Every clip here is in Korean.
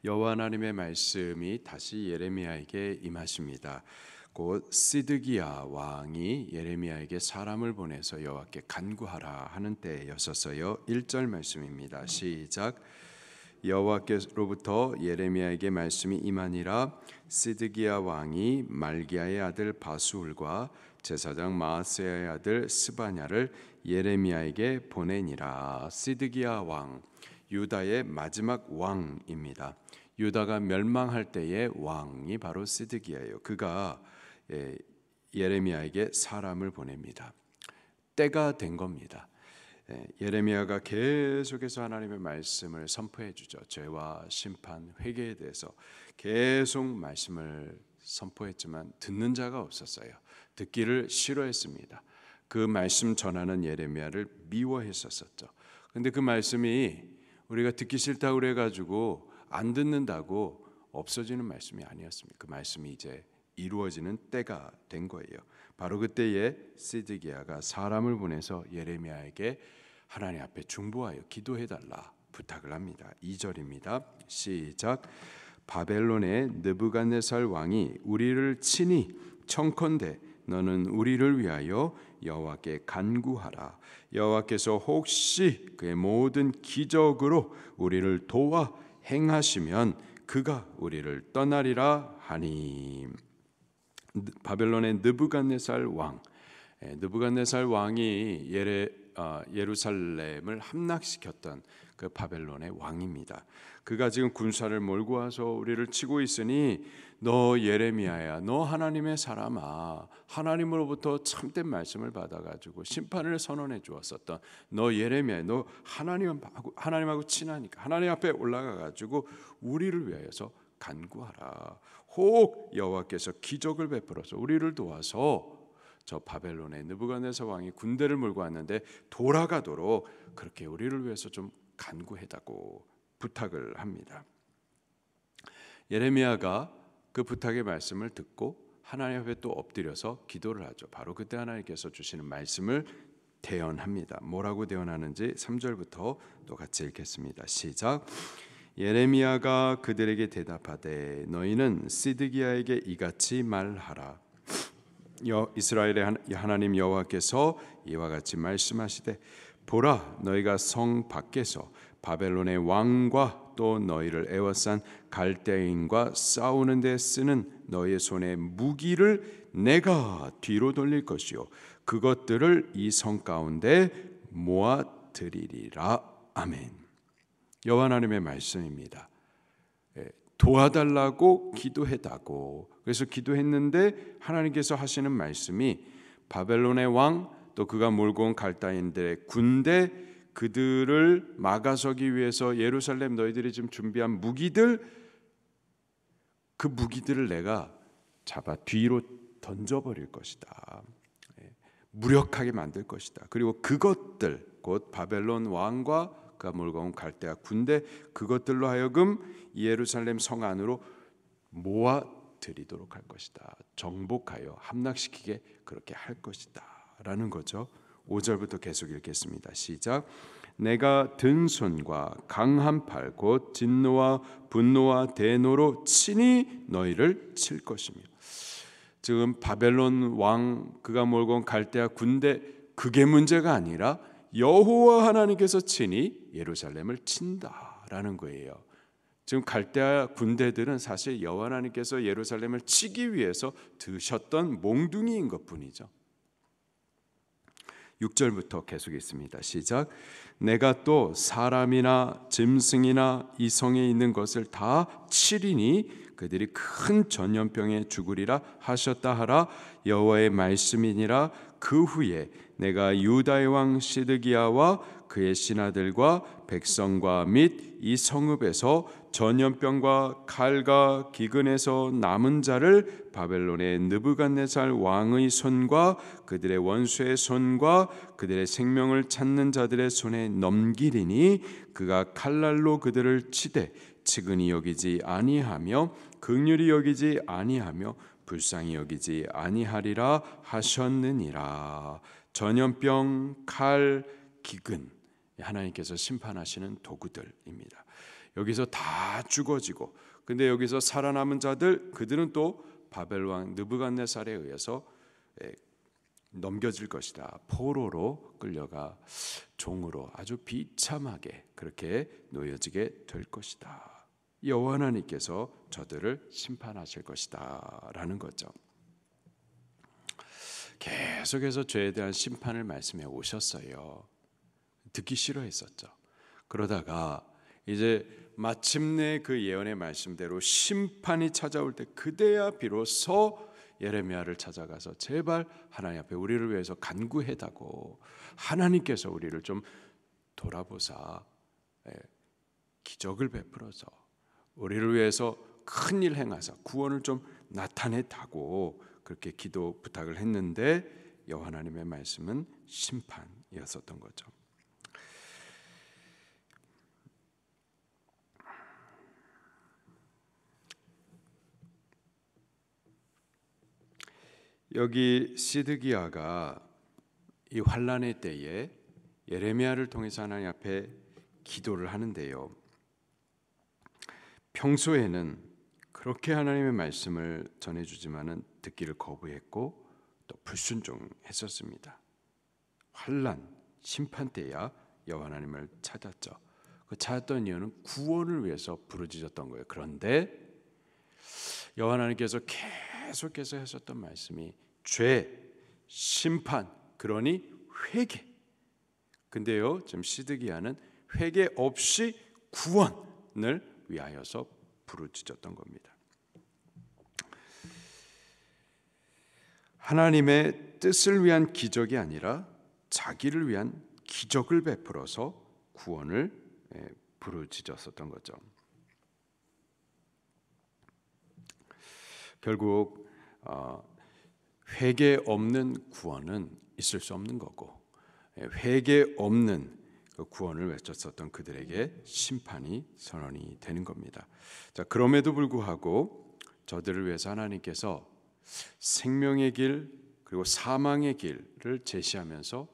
여호와 하나님의 말씀이 다시 예레미야에게 임하십니다. 곧 시드기야 왕이 예레미야에게 사람을 보내서 여호와께 간구하라 하는 때였었어요. 1절 말씀입니다. 시작. 여호와께로부터 예레미야에게 말씀이 임하니라. 시드기야 왕이 말기야의 아들 바수울과 제사장 마아세야의 아들 스바냐를 예레미야에게 보내니라. 시드기야 왕, 유다의 마지막 왕입니다. 유다가 멸망할 때의 왕이 바로 시드기야예요. 그가 예레미야에게 사람을 보냅니다. 때가 된 겁니다. 예레미야가 계속해서 하나님의 말씀을 선포해 주죠. 죄와 심판, 회개에 대해서 계속 말씀을 선포했지만 듣는 자가 없었어요. 듣기를 싫어했습니다. 그 말씀 전하는 예레미야를 미워했었죠. 그런데 그 말씀이 우리가 듣기 싫다고 그래가지고 안 듣는다고 없어지는 말씀이 아니었습니다. 그 말씀이 이제 이루어지는 때가 된 거예요. 바로 그때에 시드기야가 사람을 보내서 예레미야에게 하나님 앞에 중보하여 기도해달라 부탁을 합니다. 2절입니다. 시작. 바벨론의 느부갓네살 왕이 우리를 친히 청컨대 너는 우리를 위하여 여호와께 간구하라. 여호와께서 혹시 그의 모든 기적으로 우리를 도와 행하시면 그가 우리를 떠나리라 하니. 바벨론의 느부갓네살 왕, 느부갓네살 왕이 예루살렘을 함락시켰던 그 바벨론의 왕입니다. 그가 지금 군사를 몰고 와서 우리를 치고 있으니 너 예레미야야, 너 하나님의 사람아, 하나님으로부터 참된 말씀을 받아가지고 심판을 선언해 주었었던 너 예레미야, 너 하나님하고 친하니까 하나님 앞에 올라가가지고 우리를 위하여서 간구하라. 혹 여호와께서 기적을 베풀어서 우리를 도와서 저 바벨론의 느부갓네살 왕이 군대를 몰고 왔는데 돌아가도록 그렇게 우리를 위해서 좀 간구해달라고 부탁을 합니다. 예레미야가 그 부탁의 말씀을 듣고 하나님 앞에 또 엎드려서 기도를 하죠. 바로 그때 하나님께서 주시는 말씀을 대언합니다. 뭐라고 대언하는지 3절부터 또 같이 읽겠습니다. 시작. 예레미야가 그들에게 대답하되 너희는 시드기야에게 이같이 말하라. 이스라엘의 하나님 여호와께서 이와 같이 말씀하시되 보라, 너희가 성 밖에서 바벨론의 왕과 또 너희를 애워싼 갈대인과 싸우는 데 쓰는 너희의 손의 무기를 내가 뒤로 돌릴 것이요 그것들을 이 성 가운데 모아드리리라. 아멘. 여호와 하나님의 말씀입니다. 도와달라고 기도했다고. 그래서 기도했는데 하나님께서 하시는 말씀이 바벨론의 왕 또 그가 몰고 온 갈다인들의 군대 그들을 막아서기 위해서 예루살렘 너희들이 지금 준비한 무기들 그 무기들을 내가 잡아 뒤로 던져버릴 것이다. 무력하게 만들 것이다. 그리고 그것들 곧 바벨론 왕과 그가 몰고 온 갈대아 군대 그것들로 하여금 예루살렘 성 안으로 모아들이도록 할 것이다. 정복하여 함락시키게 그렇게 할 것이다 라는 거죠. 5절부터 계속 읽겠습니다. 시작. 내가 든 손과 강한 팔 곧 진노와 분노와 대노로 친히 너희를 칠 것이며. 지금 바벨론 왕 그가 몰고 온 갈대아 군대 그게 문제가 아니라 여호와 하나님께서 친히 예루살렘을 친다라는 거예요. 지금 갈대아 군대들은 사실 여호와 하나님께서 예루살렘을 치기 위해서 드셨던 몽둥이인 것뿐이죠. 6절부터 계속 있습니다. 시작. 내가 또 사람이나 짐승이나 이 성에 있는 것을 다 치리니 그들이 큰 전염병에 죽으리라 하셨다 하라. 여호와의 말씀이니라. 그 후에 내가 유다의 왕 시드기야와 그의 신하들과 백성과 및 이 성읍에서 전염병과 칼과 기근에서 남은 자를 바벨론의 느부갓네살 왕의 손과 그들의 원수의 손과 그들의 생명을 찾는 자들의 손에 넘기리니 그가 칼날로 그들을 치되 측은히 여기지 아니하며 긍휼히 여기지 아니하며 불쌍히 여기지 아니하리라 하셨느니라. 전염병, 칼, 기근 하나님께서 심판하시는 도구들입니다. 여기서 다 죽어지고, 근데 여기서 살아남은 자들, 그들은 또 바벨 왕 느부갓네살에 의해서 넘겨질 것이다. 포로로 끌려가 종으로 아주 비참하게 그렇게 놓여지게 될 것이다. 여호와 하나님께서 저들을 심판하실 것이다 라는 거죠. 계속해서 죄에 대한 심판을 말씀해 오셨어요. 듣기 싫어했었죠. 그러다가 이제 마침내 그 예언의 말씀대로 심판이 찾아올 때, 그때야 비로소 예레미야를 찾아가서 제발 하나님 앞에 우리를 위해서 간구해다고, 하나님께서 우리를 좀 돌아보사 기적을 베풀어서 우리를 위해서 큰 일 행하사 구원을 좀 나타내다고 그렇게 기도 부탁을 했는데, 여호와 하나님의 말씀은 심판이었었던 거죠. 여기 시드기야가 이 환난의 때에 예레미야를 통해서 하나님 앞에 기도를 하는데요, 평소에는 그렇게 하나님의 말씀을 전해주지만은 듣기를 거부했고 또 불순종했었습니다. 환난, 심판 때야 여호와 하나님을 찾았죠. 그 찾았던 이유는 구원을 위해서 부르짖었던 거예요. 그런데 여호와 하나님께서 계속해서 하셨던 말씀이 죄, 심판, 그러니 회개. 근데요, 지금 시드기야는 회개 없이 구원을 위하여서 부르짖었던 겁니다. 하나님의 뜻을 위한 기적이 아니라 자기를 위한 기적을 베풀어서 구원을 부르짖었었던 거죠. 결국 회개 없는 구원은 있을 수 없는 거고, 회개 없는 그 구원을 외쳤었던 그들에게 심판이 선언이 되는 겁니다. 자, 그럼에도 불구하고 저들을 위해서 하나님께서 생명의 길 그리고 사망의 길을 제시하면서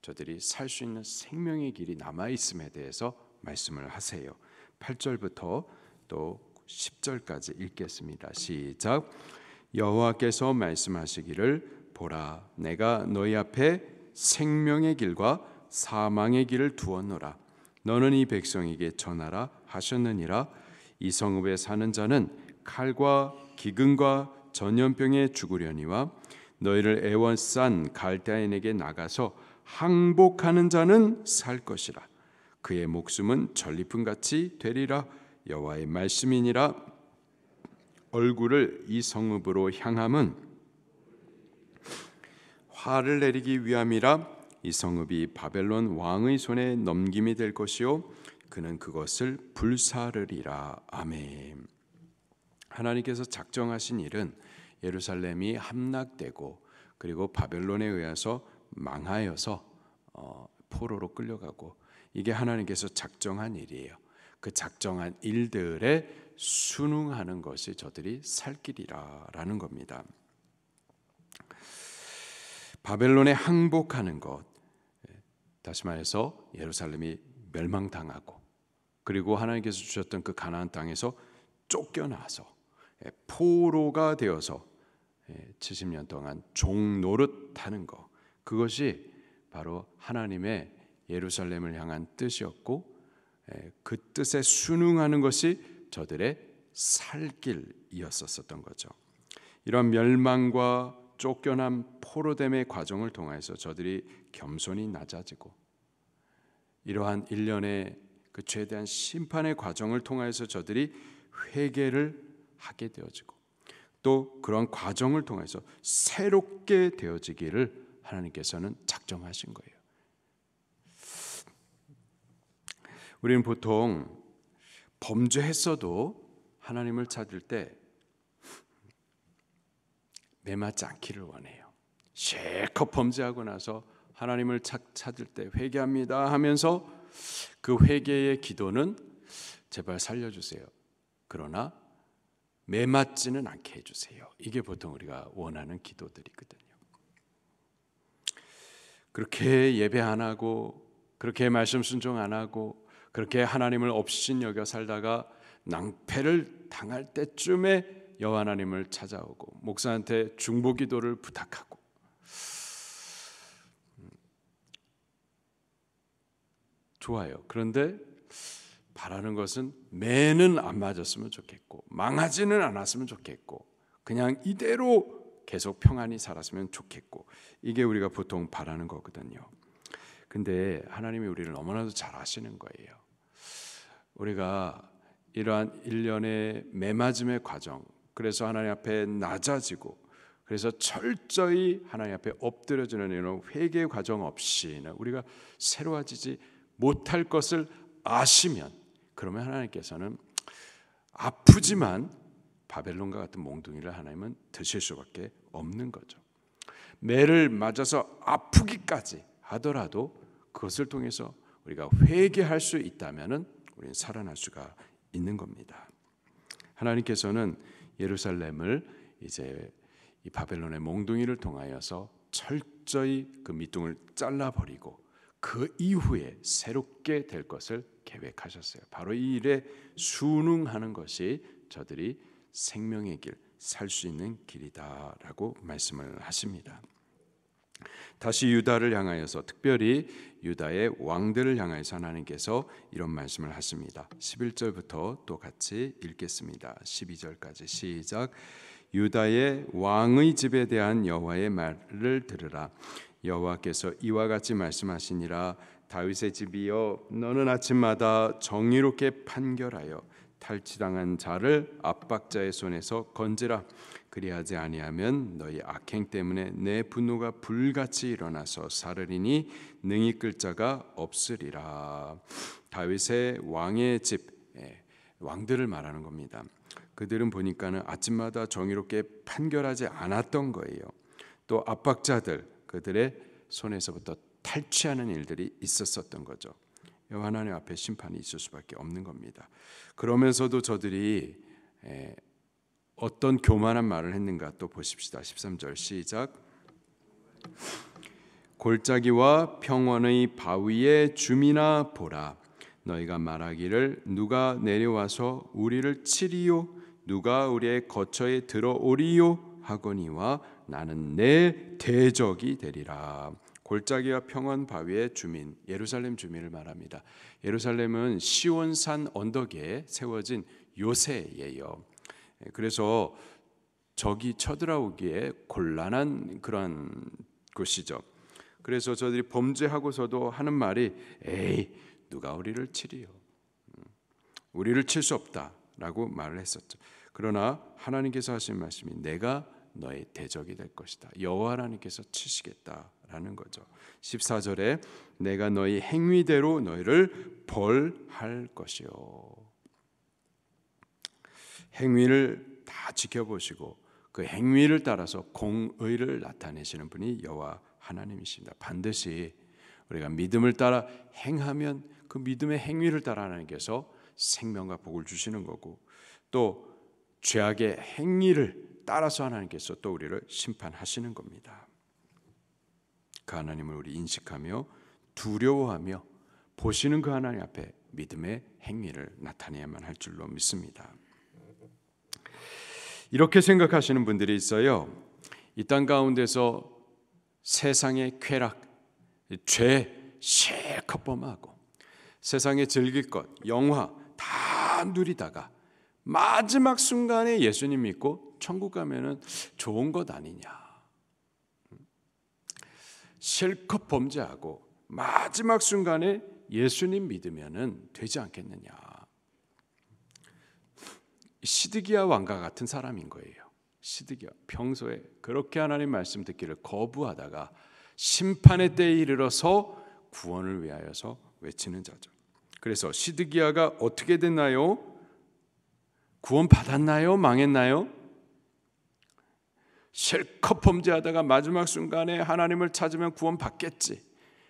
저들이 살 수 있는 생명의 길이 남아 있음에 대해서 말씀을 하세요. 8절부터 또 10절까지 읽겠습니다. 시작. 여호와께서 말씀하시기를 보라, 내가 너희 앞에 생명의 길과 사망의 길을 두었노라. 너는 이 백성에게 전하라 하셨느니라. 이 성읍에 사는 자는 칼과 기근과 전염병에 죽으려니와 너희를 애워싼 갈대아인에게 나가서 항복하는 자는 살 것이라. 그의 목숨은 전리품같이 되리라. 여호와의 말씀이니라. 얼굴을 이 성읍으로 향함은 화를 내리기 위함이라. 이 성읍이 바벨론 왕의 손에 넘김이 될 것이요 그는 그것을 불사르리라. 아멘. 하나님께서 작정하신 일은 예루살렘이 함락되고 그리고 바벨론에 의해서 망하여서 포로로 끌려가고, 이게 하나님께서 작정한 일이에요. 그 작정한 일들에 순응하는 것이 저들이 살 길이라는 겁니다. 바벨론에 항복하는 것, 다시 말해서 예루살렘이 멸망당하고 그리고 하나님께서 주셨던 그 가나안 땅에서 쫓겨나서 포로가 되어서 70년 동안 종 노릇하는 것, 그것이 바로 하나님의 예루살렘을 향한 뜻이었고, 그 뜻에 순응하는 것이 저들의 살 길이었었던 거죠. 이런 멸망과 쫓겨난 포로됨의 과정을 통해서 저들이 겸손히 낮아지고, 이러한 일련의 그 죄에 대한 심판의 과정을 통해서 저들이 회개를 하게 되어지고, 또 그런 과정을 통해서 새롭게 되어지기를 하나님께서는 작정하신 거예요. 우리는 보통 범죄했어도 하나님을 찾을 때 매맞지 않기를 원해요. 실컷 범죄하고 나서 하나님을 찾을 때 회개합니다 하면서 그 회개의 기도는 제발 살려주세요. 그러나 매맞지는 않게 해주세요. 이게 보통 우리가 원하는 기도들이거든요. 그렇게 예배 안 하고, 그렇게 말씀 순종 안 하고, 그렇게 하나님을 없인 여겨 살다가 낭패를 당할 때쯤에 여호와 하나님을 찾아오고 목사한테 중보기도를 부탁하고, 좋아요. 그런데 바라는 것은 매는 안 맞았으면 좋겠고 망하지는 않았으면 좋겠고 그냥 이대로 계속 평안히 살았으면 좋겠고, 이게 우리가 보통 바라는 거거든요. 근데 하나님이 우리를 너무나도 잘 아시는 거예요. 우리가 이러한 일련의 매맞음의 과정, 그래서 하나님 앞에 낮아지고, 그래서 철저히 하나님 앞에 엎드려지는 이런 회개의 과정 없이는 우리가 새로워지지 못할 것을 아시면, 그러면 하나님께서는 아프지만 바벨론과 같은 몽둥이를 하나님은 드실 수밖에 없는 거죠. 매를 맞아서 아프기까지 하더라도 그것을 통해서 우리가 회개할 수 있다면은 우리는 살아날 수가 있는 겁니다. 하나님께서는 예루살렘을 이제 이 바벨론의 몽둥이를 통하여서 철저히 그 밑둥을 잘라버리고 그 이후에 새롭게 될 것을 계획하셨어요. 바로 이 일에 순응하는 것이 저들이 생명의 길, 살 수 있는 길이다라고 말씀을 하십니다. 다시 유다를 향하여서, 특별히 유다의 왕들을 향하여서 하나님께서 이런 말씀을 하십니다. 11절부터 또 같이 읽겠습니다. 12절까지 시작. 유다의 왕의 집에 대한 여호와의 말을 들으라. 여호와께서 이와 같이 말씀하시니라. 다윗의 집이여, 너는 아침마다 정의롭게 판결하여 탈취당한 자를 압박자의 손에서 건지라. 그리하지 아니하면 너희 악행 때문에 내 분노가 불같이 일어나서 사르리니 능히 끌 자가 없으리라. 다윗의 왕의 집, 왕들을 말하는 겁니다. 그들은 보니까는 아침마다 정의롭게 판결하지 않았던 거예요. 또 압박자들, 그들의 손에서부터 탈취하는 일들이 있었던 거죠. 여호와 하나님 앞에 심판이 있을 수밖에 없는 겁니다. 그러면서도 저들이 어떤 교만한 말을 했는가 또 보십시다. 13절 시작. 골짜기와 평원의 바위의 주민아 보라. 너희가 말하기를 누가 내려와서 우리를 치리요, 누가 우리의 거처에 들어오리요 하거니와 나는 내 대적이 되리라. 골짜기와 평원 바위의 주민, 예루살렘 주민을 말합니다. 예루살렘은 시온산 언덕에 세워진 요새예요. 그래서 적이 쳐들어오기에 곤란한 그런 곳이죠. 그래서 저들이 범죄하고서도 하는 말이, 에이, 누가 우리를 치리요, 우리를 칠 수 없다라고 말을 했었죠. 그러나 하나님께서 하신 말씀이 내가 너의 대적이 될 것이다. 여호와 하나님께서 치시겠다라는 거죠. 14절에 내가 너희 행위대로 너희를 벌할 것이요. 행위를 다 지켜보시고 그 행위를 따라서 공의를 나타내시는 분이 여호와 하나님이십니다. 반드시 우리가 믿음을 따라 행하면 그 믿음의 행위를 따라 하나님께서 생명과 복을 주시는 거고, 또 죄악의 행위를 따라서 하나님께서 또 우리를 심판하시는 겁니다. 그 하나님을 우리 인식하며 두려워하며 보시는 그 하나님 앞에 믿음의 행위를 나타내야만 할 줄로 믿습니다. 이렇게 생각하시는 분들이 있어요. 이 땅 가운데서 세상의 쾌락, 죄 실컷 범하고 세상에 즐길 것, 영화 다 누리다가 마지막 순간에 예수님 믿고 천국 가면은 좋은 것 아니냐, 실컷 범죄하고 마지막 순간에 예수님 믿으면은 되지 않겠느냐. 시드기야 왕과 같은 사람인 거예요. 시드기야 평소에 그렇게 하나님 말씀 듣기를 거부하다가 심판의 때에 이르러서 구원을 위하여서 외치는 자죠. 그래서 시드기야가 어떻게 됐나요? 구원 받았나요? 망했나요? 실컷 범죄하다가 마지막 순간에 하나님을 찾으면 구원 받겠지.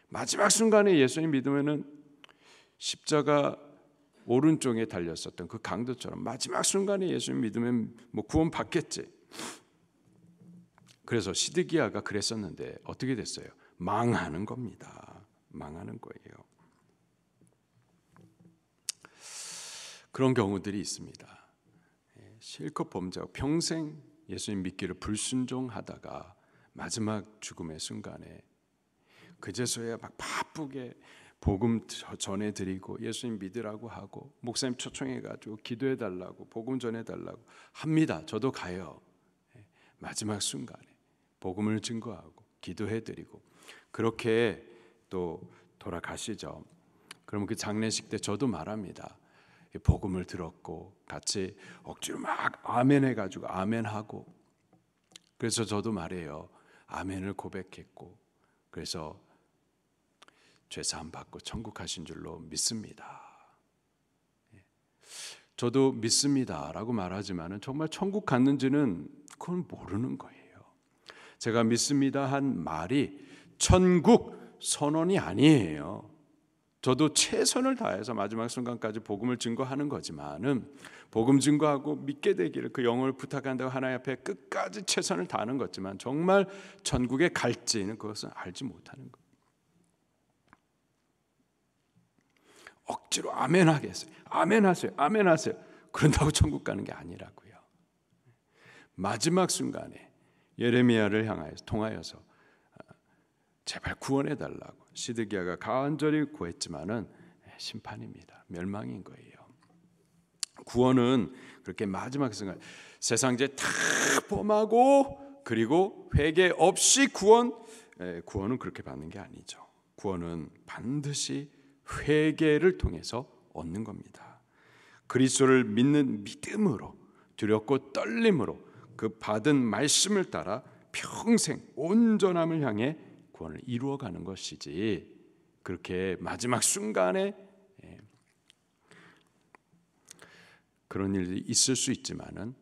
마지막 순간에 예수님 믿으면은 십자가 오른쪽에 달렸었던 그 강도처럼 마지막 순간에 예수님 믿으면 뭐 구원 받겠지. 그래서 시드기야가 그랬었는데 어떻게 됐어요? 망하는 겁니다. 망하는 거예요. 그런 경우들이 있습니다. 실컷 범죄하고 평생 예수님 믿기를 불순종하다가 마지막 죽음의 순간에 그제서야 막 바쁘게 복음 전해드리고 예수님 믿으라고 하고 목사님 초청해가지고 기도해달라고 복음 전해달라고 합니다. 저도 가요. 마지막 순간에 복음을 증거하고 기도해드리고 그렇게 또 돌아가시죠. 그러면 그 장례식 때 저도 말합니다. 복음을 들었고 같이 억지로 막 아멘 해가지고 아멘하고 그래서 저도 말해요. 아멘을 고백했고 그래서 죄사함 받고 천국 가신 줄로 믿습니다. 저도 믿습니다라고 말하지만은 정말 천국 갔는지는 그건 모르는 거예요. 제가 믿습니다 한 말이 천국 선언이 아니에요. 저도 최선을 다해서 마지막 순간까지 복음을 증거하는 거지만은 복음 증거하고 믿게 되기를 그 영혼을 부탁한다고 하나님 앞에 끝까지 최선을 다하는 거지만 정말 천국에 갈지는 그것은 알지 못하는 거예요. 억지로 아멘 하겠어요. 아멘 하세요. 아멘 하세요. 그런다고 천국 가는 게 아니라고요. 마지막 순간에 예레미야를 향하여서 통하여서 제발 구원해 달라고 시드기야가 간절히 구했지만은 심판입니다. 멸망인 거예요. 구원은 그렇게 마지막 순간 세상 죄 다 범하고 그리고 회개 없이 구원은 그렇게 받는 게 아니죠. 구원은 반드시 회개를 통해서 얻는 겁니다. 그리스도를 믿는 믿음으로 두렵고 떨림으로 그 받은 말씀을 따라 평생 온전함을 향해 구원을 이루어가는 것이지 그렇게 마지막 순간에 그런 일이 있을 수 있지만은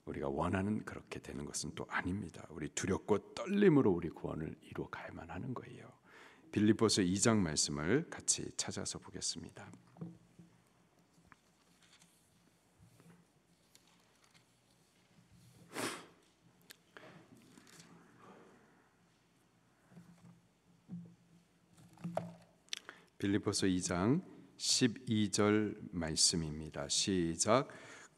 우리가 원하는 그렇게 되는 것은 또 아닙니다. 우리 두렵고 떨림으로 우리 구원을 이루어가야만 하는 거예요. 빌립보서 2장 말씀을 같이 찾아서 보겠습니다. 빌립보서 2장 12절 말씀입니다. 시작.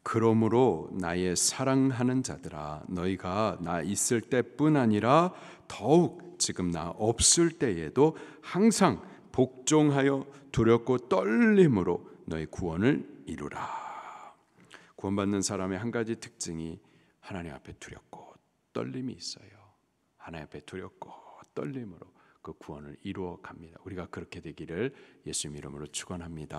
그러므로 나의 사랑하는 자들아 너희가 나 있을 때뿐 아니라 더욱 지금 나 없을 때에도 항상 복종하여 두렵고 떨림으로 너희 구원을 이루라. 구원받는 사람의 한 가지 특징이 하나님 앞에 두렵고 떨림이 있어요. 하나님 앞에 두렵고 떨림으로 그 구원을 이루어 갑니다. 우리가 그렇게 되기를 예수님 이름으로 축원합니다.